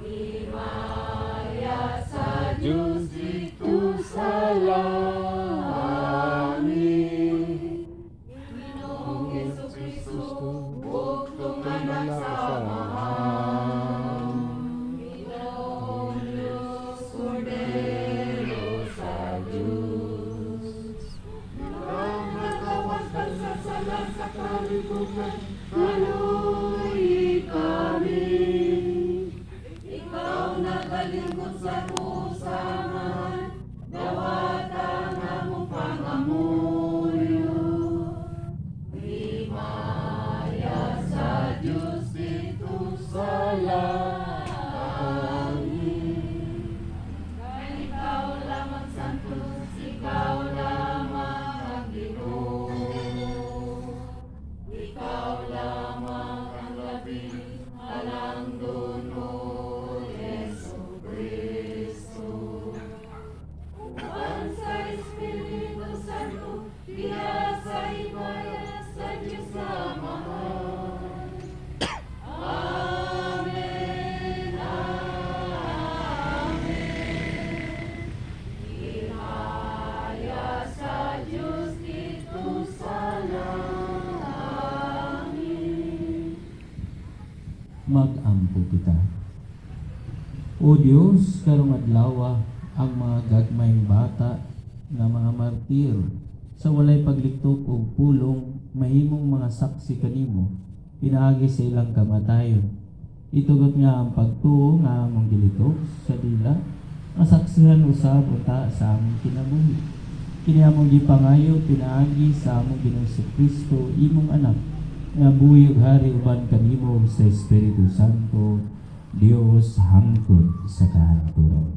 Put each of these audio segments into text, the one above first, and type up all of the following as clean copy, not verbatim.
Himaya sa Diyos dito sa langit. Ginoong Jesucristo, bugtong anak sa mahal. Ginoong Diyos, Kordero sa Diyos. Ikaw nagawas ka sa sala sa kalikutan, haluin kami. Ikaw nagalingkod sa pusaman, dawatan among pangamuyo. Himaya sa Diyos dito sa langit. Kaya ikaw lamang santos, ikaw lamang ang Ginoo. Ikaw lamang ang labing alang duno, Jesucristo. Uban sa Espiritu Santo, diha sa himaya sa Diyos na mahal. Amen, amen. Himaya sa Diyos dito sa langit. Mag-ampo kita. O Diyos, karong adlaw ang mga gagmayng bata nga mga martir sa walay pagliktok o pulong mahimong mga saksi kanimo pinaagi sa ilang kamatayon. Itugot nga ang pagtuo nga among gilitok sa dila masaksihan usab uta sa among kinabuhi. Kini among gipangayo pinaagi sa among Ginoong Kristo imong anak nga buyog hari uban kanimo sa Espiritu Santo, Dios hangtod sa kahantulon.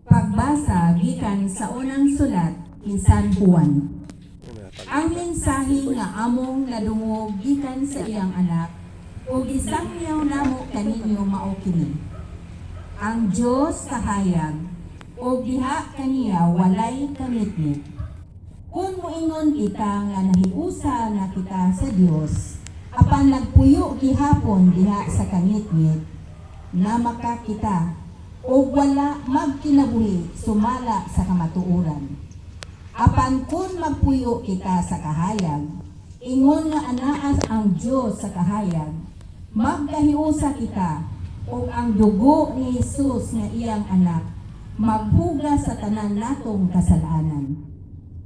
Pagbasa gikan sa unang sulat ni San Juan. Ang mensahe nga among nadungog gikan sa iyang anak ug isangyaw namo kaninyo mao kini. Ang Dios kahayag ug diha kaniya walay kamitnit. Kung moingon kita nga nahiusa na kita sa Dios, apan nagpuyo gihapon diha sa kamitnit, namaka kita ug wala magkinabuhi sumala sa kamatuoran. Apan kung magpuyo kita sa kahayag, ingon nga anaas ang Dios sa kahayag, magkahiusa kita ug ang dugo ni Jesus nga iyang anak maghugas sa tanan natong kasalanan.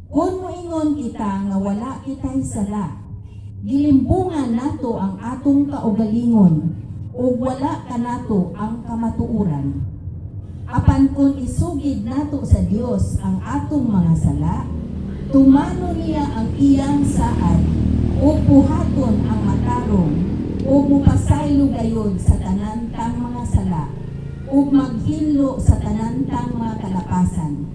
Kung moingon kita nga wala kitay sala, gilimbungan nato ang atong kaugalingon ug wala kanato ang kamatuoran. Apan kung isugid nato sa Dios ang atong mga sala, tumano niya ang iyang saad ug buhaton ang matarong ug mupasaylo gayud sa tanan tang mga sala ug maghinlo sa tanan tang mga kalapasan.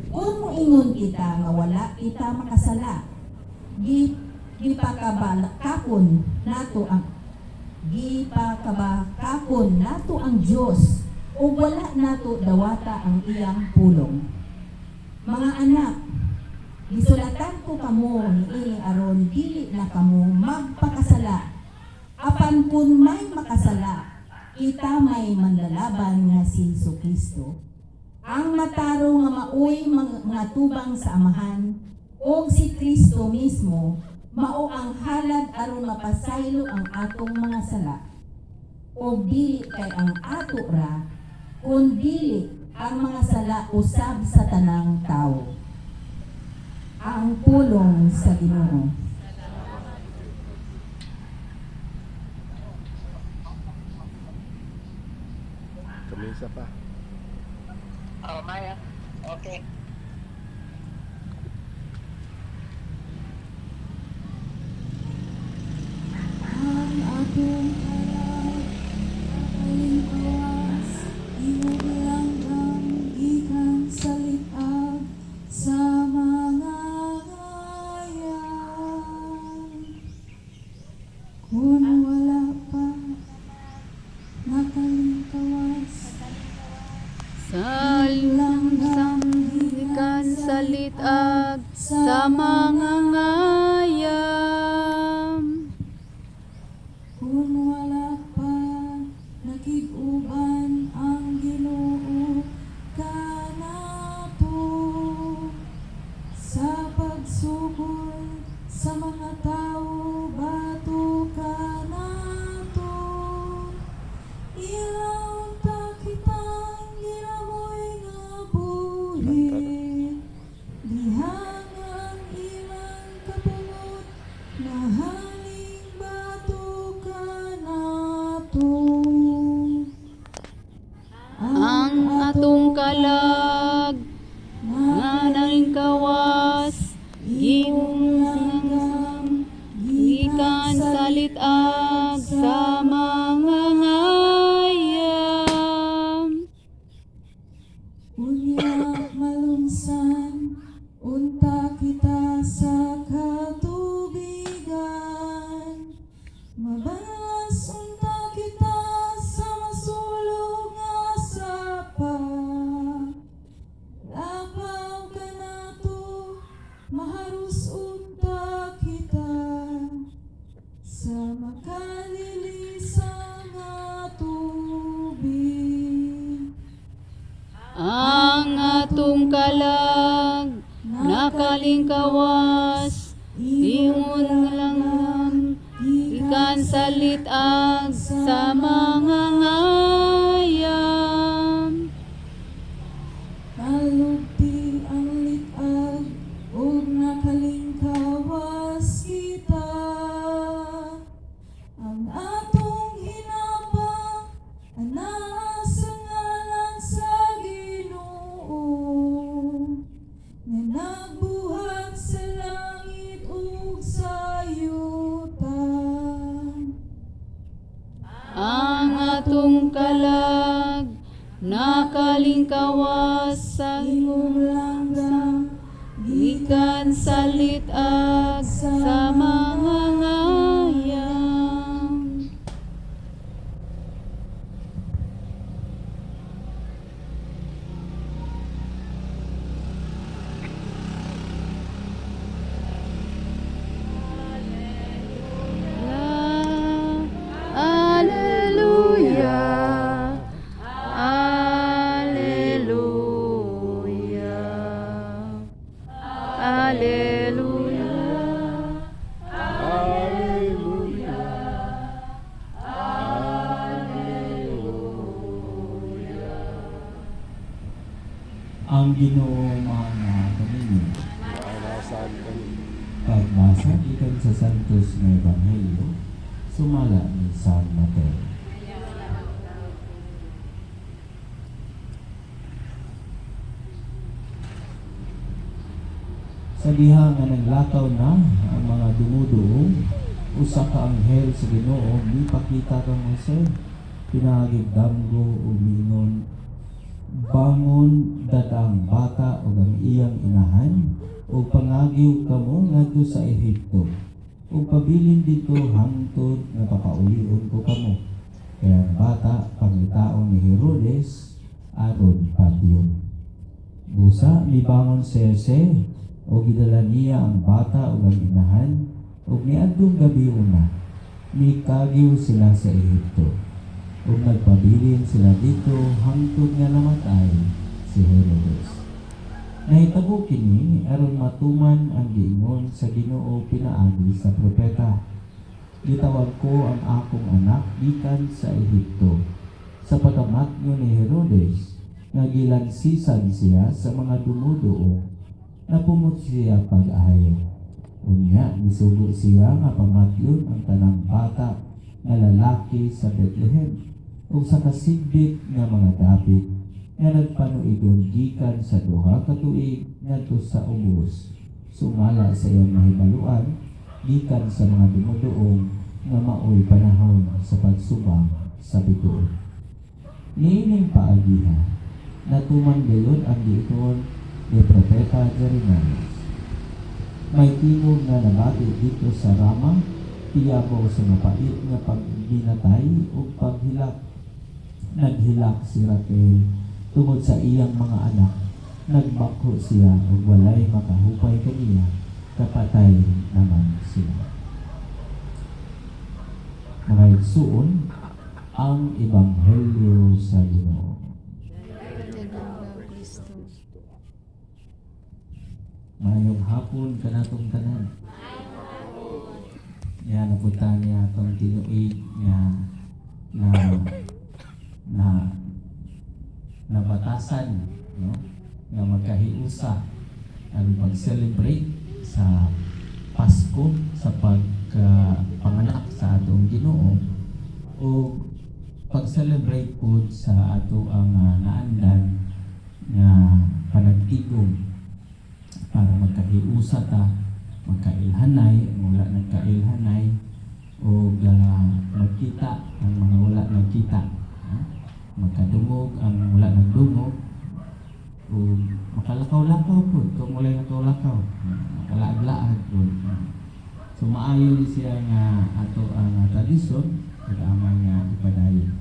Kung moingon kita nga wala kita makasala, gipakabakakon nato ang Dios ug wala nato dawata ang iyang pulong. Mga anak, gisulatan ko kamo niini aron dili na kamo magpakasala. Apan kun may makasala, kita may manlalaban nga si Jesucristo. Ang mataro nga maoy mga tubang sa amahan ug si Kristo mismo mao ang halad aron mapasaylo ang atong mga sala. O dili kay ang ato ra, kundi ang mga sala usab sa tanang tao. Ang pulong sa Ginoo. Kamisa pa. Oh, Maya. Okay. Ang atong harap, kakalingkuwas, inubilangang gikan sa litag sa mga ngayan. kung wala pa nakalingkawas Sa langgang salitag sa mga ngayam. kung wala pa nakig-uban ang Ginoo kanato sa pagsugod sa mga tao bato kanato ilaw ta kitang ginamoy nga buhit dihang ang ilang kapulot mahaling bato kanato Ang atong kalag nga nang kawas gimong gikan salitag sa mga ngayam. Unya malumsan, unta kita sa katubigan. Mabalas unta kita sa masulong nga sapa. Lapaw ka nato, maharus unta kita sa makalilisang nga tubig. Ang atong kalag nakalingkawas ingon lang ikan salitag sa mga ngayam. Kalugti ang litag ug nakalingkawas kita. Ang atong hinabang anaa sa ngalan sa Ginoo nga nagbuhat sa langit ug sa yuta. Ang atong kalag nakalingkawas sa Imong langgam gikan salitag sa mga ngayam. Alleluia, alleluia, alleluia. Ang Ginoo mga kanino. Manasan kami. Pagbasa ikan sa Santos nga Ebanghelyo, sumala ni San Mateo. Sa diha nga naglakaw na ang mga dumuduong, usa ka anghel sa Ginoo gipakita kang Jose, pinagig damgo umingon, bangon dadang bata ug ang iyang inahan, ug pangagiw kamo ngadto sa Ehipto, ug pabilin dito hangtod nga papaulion ko kamo. Kaya ang bata pangitaon ni Herodes aron patyon. Busa mibangon si Jose, o gidala niya ang bata ug ang inahan, ug niadtong gabi una mikagiw sila sa Ehipto, ug nagpabilin sila dito hangtod nga namatay si Herodes. Nahitabo kini aron matuman ang giingon sa Ginoo pinaagi sa propeta, gitawag ko ang akong anak gikan sa Ehipto, sa pagkamatnyo ni Herodes nga gilansisan siya sa mga dumuduo, napumot siya pag-ayo. Unya, nisugo siya nga pamatyon ang tanang bata nga lalaki sa Bethlehem ug sa kasigbit nga mga dapit nga nagpanuigon gikan sa duha ka tuig ngadto sa ubos, sumala sa iyang mahibaluan gikan sa mga dumuduong nga maoy panahon sa pagsubang sa bituon. Niining paagiha, natuman gayon ang giingon ni Propeta Jeremias. May tingog nga nabati dito sa Rama, tiyabo sa mapait nga pagbinatay o paghilak. Naghilak si Raquel tungod sa iyang mga anak. Nagbako siya ug walay makahupay kaniya, kapatay naman sila. Mga igsuon, ang Ebanghelyo sa Ginoo. Mayong hapon kanatong tanan. Yan napunta niya itong tinuig niya na batasan, no? Nga magkahiusa ang pag-celebrate sa Pasko, sa pagpanganak sa atong Ginoo, o pag-celebrate po sa ato ang naandan nga panagtigom para magkahiusa ta, magkailhanay, wala nagkailhanay, o magkita ang mga wala nagkita, magkadungog ang wala nagdungog, o makalakaw-lakaw po kung wala nakaw-lakaw, makalaag-laag po. So maayo siya nga ato ang tradisyon at amang ipadayon.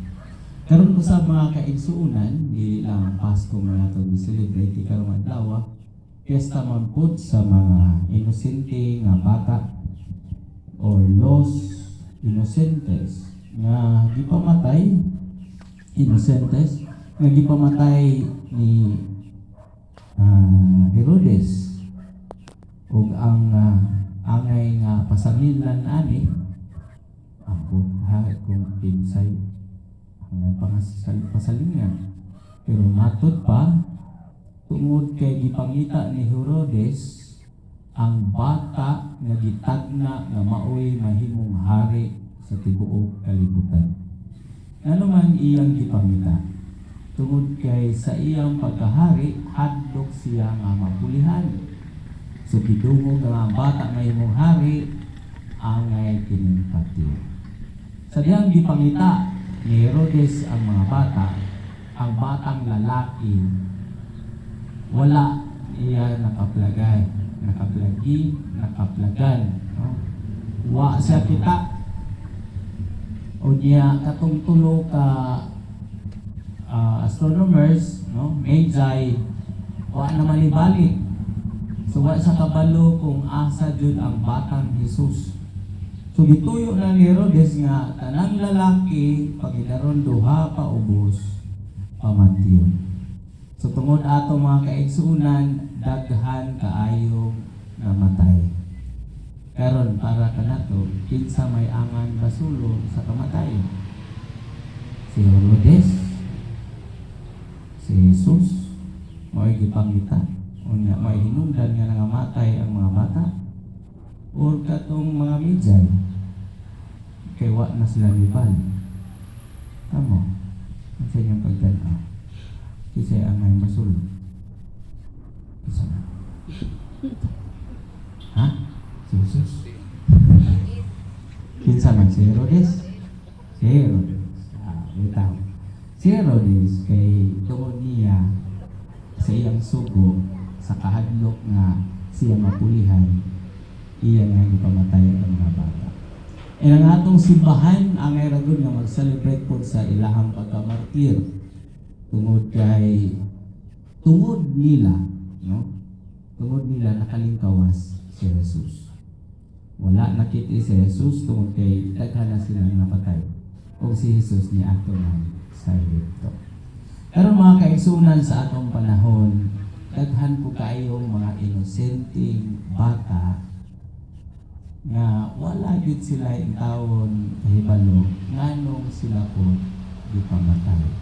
Karon ko sa mga kaigsuunan, di lang Pasko nga ato gi-celebrate karong adlaw, piyesta man po sa mga inosente nga bata or los inocentes nga gipamatay, innocentes nga gipamatay ni Herodes, ug ang angay nga pasangilan ani ako kung pinsay ang pasalingan, pero matod pa tungod kay gipangita ni Herodes ang bata nga gitagna nga maoy mahimong hari sa tibuok kalibutan. Ano man iyang gipangita, tungod kay sa iyang pagkahari hadlok siya nga mapulihan. So gidungog nga ang bata mahimong hari angay kining patio. Sa diyang gipangita ni Herodes ang mga bata, ang batang lalaki wala iya nakaplagay, nakaplagi, nakaplagan, no? Wa siya kita o niya katong tulo ka astronomers, no? Magi, wa na malibalik. So wa sa kabalo kung asa jud ang batang Jesus. So gituyo na ni Herodes nga tanang lalaki pagidaron duha ka ubos pamatyon. So tungod ato mga kaigsuunan, daghan kaayo namatay. Karon para kanato, kinsa may angan basulong sa kamatayon? Si Herodes, si Jesus, may gipangita, o nga may hinungdan nga nangamatay ang mga bata, o katong mga Magi, kay wa na sila libal. Tamo, ang sa inyong pagdala. Kisay ang may basulong. Kisa na. Ha? Si Jesus? Kinsa man si Herodes? Si Herodes. Bitaw. Si Herodes kay tungod niya sa iyang sugo sa kahadlok nga siya mapulihan, iya nga gipamatay ang mga bata. E ang atong simbahan ang eragon nga mag-celebrate po sa ilahang pagkamartir tungod nila, no? Tungod nila nakalingkawas si Jesus. Wala nakita si Jesus tungod kay daghan na sila napatay. O si Jesus ni ato man sa dito. Pero mga kaigsunan sa atong panahon, daghan po kayong mga inosenteng bata nga wala gid sila intawon kahibalo nganong sila po gipamatay.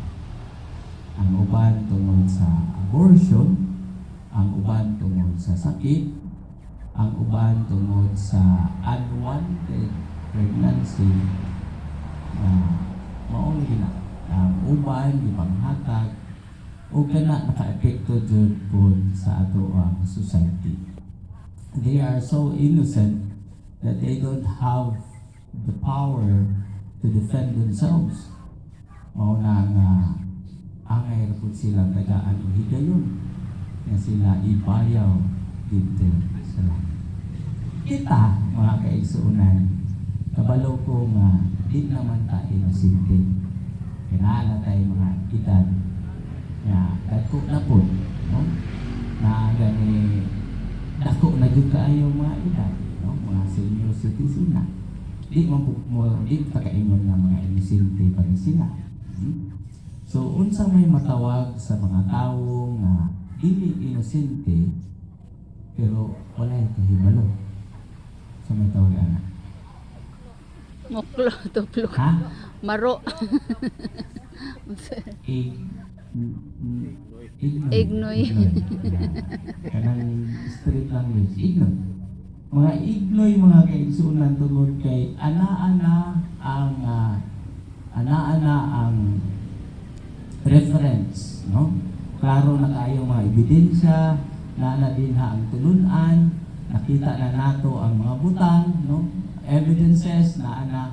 Ang uban tungod sa abortion, ang uban tungod sa sakit, ang uban tungod sa unwanted pregnancy, maong gina. Ang uban gipanghatag o kana naka-epekto jud pod sa ato ang society. They are so innocent that they don't have the power to defend themselves. Mao na nga angay ra pud silang tagaan og higayon nga sila ibayaw dito sa langit. Kita mga kaigsuunan, kabalo ko nga di naman ta inosente. Kinala tayo mga edad nga dako na po, no? Na gani dako na jud kaayo mga edad, no? Mga senior citizen na. Di man po mo di pa kaingon nga mga inosente pa rin sila. So unsa may matawag sa mga tawo nga dili inosente pero walay kahibalo. Sa may tawag ana. Moklo, tuplo. Ha? Maro. Ig Ignoy. Kanang street language, ignoy. Mga ignoy mga kaigsunan tungod kay ana-ana ang reference, no? Klaro na kayo mga ebidensya, na din ha ang tulunan, nakita na nato ang mga butang, no? Evidences na ana,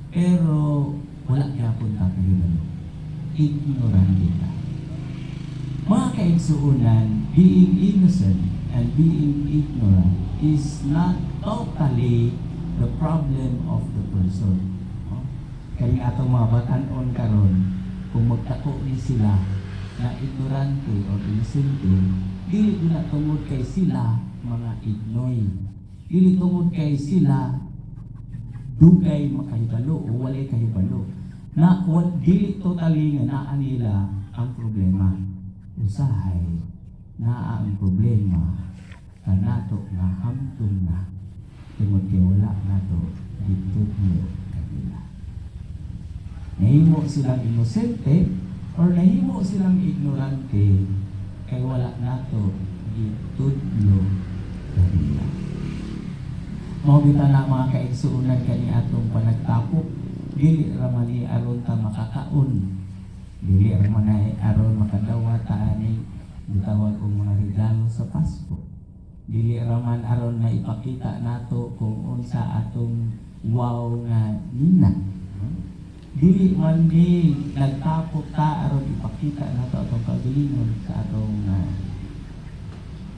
pero wala gyapon ta kahibalo. Ignorant kita. Mga kaigsuunan, being innocent and being ignorant is not totally the problem of the person. No? Kaya atong mga batan-on karon, kung magtako ni sila na ignorante o innocente, dili na tungod kay sila mga ignoy. Dili tungod kay sila dugay makahibalo o walay kahibalo. Na dili totally nga naa nila ang problema. Usahay naa ang problema kanato nga hamtong na tungod kay wala nato dito kanila. Nahimo silang inosente or nahimo silang ignorante kay wala nato gitudlo kanila. Mao bitaw na mga kaigsuunan kani atong panagtapok, dili ra man ni aron ta makakaon, dili ra man ay aron makadawat ta ani gitawag og mga regalo sa Pasko, dili ra man aron maipakita nato kung unsa atong wow nga nina. Dili man ni nagtapok ta aron ipakita nato atong kagalingon sa atong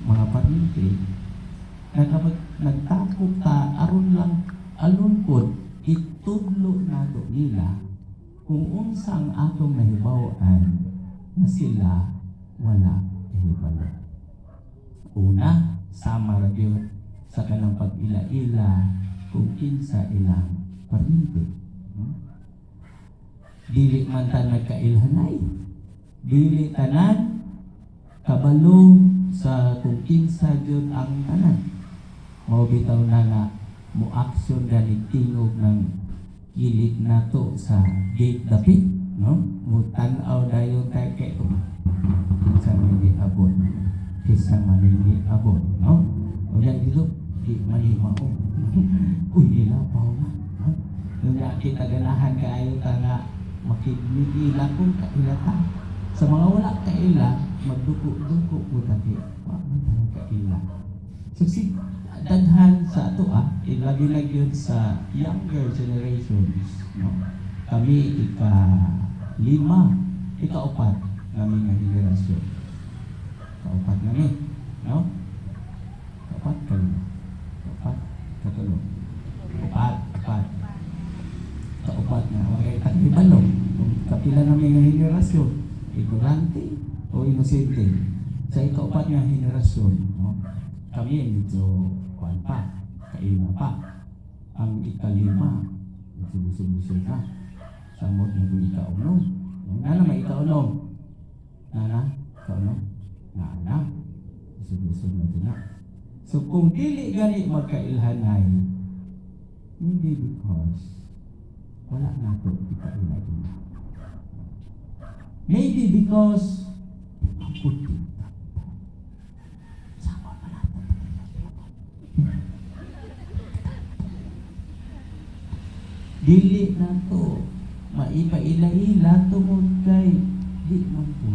mga pamilya. Nagtapok ta aron lang alungkod itudlo nato nila kung unsa ang atong nahibaw-an na sila wala kahibalo. Una, sama ra gyud sa kanang pag-ila-ila kung kinsa ilang pamilya. Dili man ta nagkailhanay, dili tanan kabalo sa kung kinsa gyud ang tanan. Mao bitaw na nga mo-aksyon gani tingog ng kilig nato sa gate dapit, no? Mutan-aw dayon kay kay sa mga abon. Kisa manini abon, no? O yan dito, di manimao. Uy, ilapaw na, no? Yung kita ganahan kaayo ta nga makigila kung kailata. Sa mga wala kaila, magduko-duko po tayo. Wala kaila. So si daghan sa ato ilagi yun sa younger generations, no? Kami ika-4 kami nga henerasyon. Ika-4 kami, no? Ika-4 kami. Ika-4, katulong. Ika-4 na okay, tag-ibalo. Kung kapila namin nga henerasyon, ignorante o inosente. Sa ika-4 nga henerasyon, no? Kami medyo kaima pa. Ang ika-5, busog-busog na. Samot na doon ika-6. Nana, may ika-6. Nana, ika-6. Nana, busog-busog na doon na. So, kung dili gani magkailhanay, hindi because wala na ito ika-ilay doon. Maybe because puti. Dili na to maipaila-ila tungod kay di man po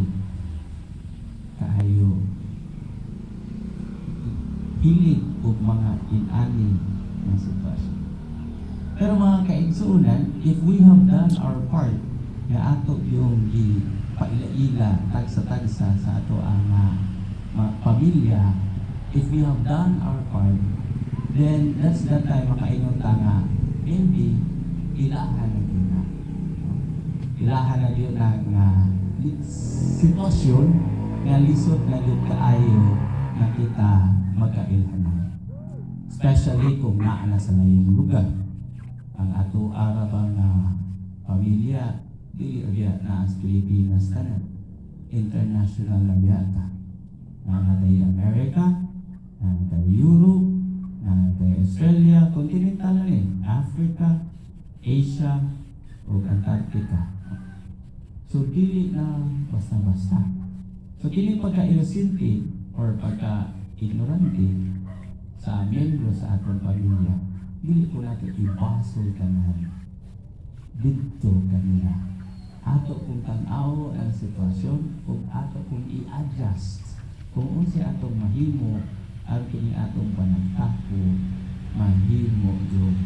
kaayo hilig o mga inani na sitwasyon. Pero mga kaigsuunan, if we have done our part nga ato yung paila-ila tagsa-tagsa sa ato ang mga pamilya, if we have done our part, then that's the time makaingon ta nga Hindi, ilahan na yun na. Ilahan na yun na nga sitwasyon nga lisod na yun kaayo na kita magkailhanan. Especially kung naana sa layong lugar. Ang ato arabang pamilya, dili biya na as Pilipinas tanan. International na biya ka. Nangatay Amerika, nangatay Europe, nangatay Australia, continental na Africa, Asia, o Antarctica. So, dili na basta-basta. So, dili pagka-innocente or pagka-ignorante sa membro sa atong pamilya, dili ko natin ibasol kanahan dito kanila. Ato kung tanaw ang sitwasyon, kung ato kung i-adjust, kung unsi atong mahimo, ang kini atong panagtako, mahimo yung